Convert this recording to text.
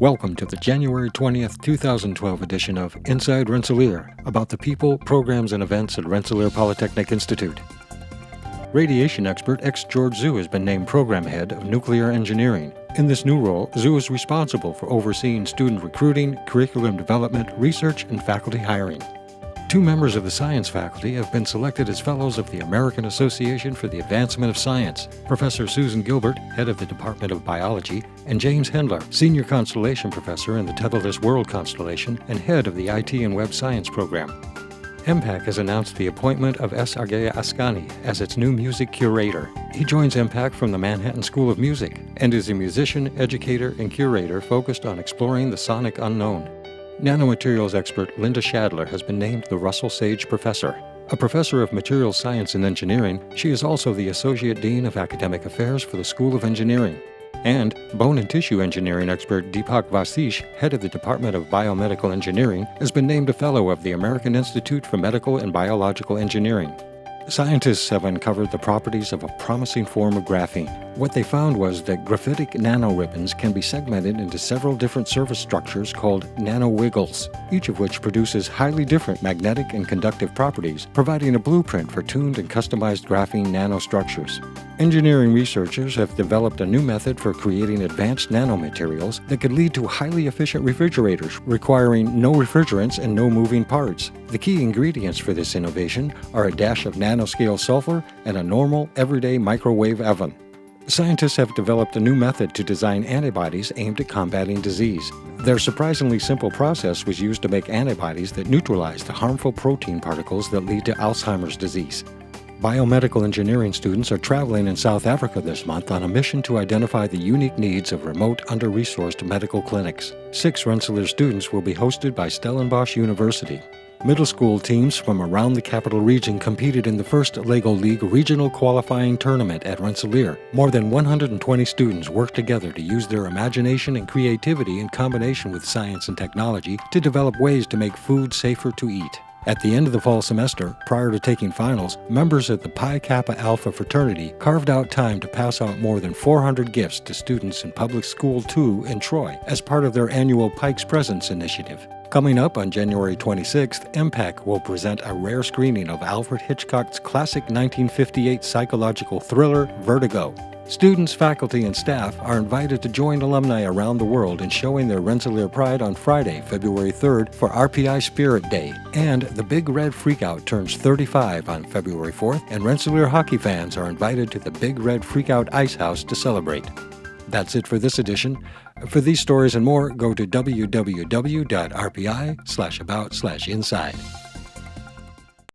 Welcome to the January 20th, 2012 edition of Inside Rensselaer, about the people, programs, and events at Rensselaer Polytechnic Institute. Radiation expert X. George Zhu has been named Program Head of Nuclear Engineering. In this new role, Zhu is responsible for overseeing student recruiting, curriculum development, research, and faculty hiring. Two members of the science faculty have been selected as fellows of the American Association for the Advancement of Science: Professor Susan Gilbert, head of the Department of Biology, and James Hendler, senior Constellation professor in the Tetherless World Constellation and head of the IT and Web Science program. MPAC has announced the appointment of S. Argea Ascani as its new music curator. He joins MPAC from the Manhattan School of Music and is a musician, educator, and curator focused on exploring the sonic unknown. Nanomaterials expert Linda Schadler has been named the Russell Sage Professor. A professor of materials science and engineering, she is also the Associate Dean of Academic Affairs for the School of Engineering. And bone and tissue engineering expert Deepak Vashishth, head of the Department of Biomedical Engineering, has been named a Fellow of the American Institute for Medical and Biological Engineering. Scientists have uncovered the properties of a promising form of graphene. What they found was that graphitic nanoribbons can be segmented into several different surface structures called nanowiggles, each of which produces highly different magnetic and conductive properties, providing a blueprint for tuned and customized graphene nanostructures. Engineering researchers have developed a new method for creating advanced nanomaterials that could lead to highly efficient refrigerators, requiring no refrigerants and no moving parts. The key ingredients for this innovation are a dash of nanoscale sulfur and a normal, everyday microwave oven. Scientists have developed a new method to design antibodies aimed at combating disease. Their surprisingly simple process was used to make antibodies that neutralize the harmful protein particles that lead to Alzheimer's disease. Biomedical engineering students are traveling in South Africa this month on a mission to identify the unique needs of remote, under-resourced medical clinics. 6 Rensselaer students will be hosted by Stellenbosch University. Middle school teams from around the capital region competed in the first LEGO League regional qualifying tournament at Rensselaer. More than 120 students worked together to use their imagination and creativity in combination with science and technology to develop ways to make food safer to eat. At the end of the fall semester, prior to taking finals, members of the Pi Kappa Alpha Fraternity carved out time to pass out more than 400 gifts to students in Public School 2 in Troy as part of their annual Pikes Presents initiative. Coming up on January 26th, MPAC will present a rare screening of Alfred Hitchcock's classic 1958 psychological thriller, Vertigo. Students, faculty, and staff are invited to join alumni around the world in showing their Rensselaer pride on Friday, February 3rd for RPI Spirit Day. And the Big Red Freakout turns 35 on February 4th, and Rensselaer hockey fans are invited to the Big Red Freakout Ice House to celebrate. That's it for this edition. For these stories and more, go to www.rpi/about/inside.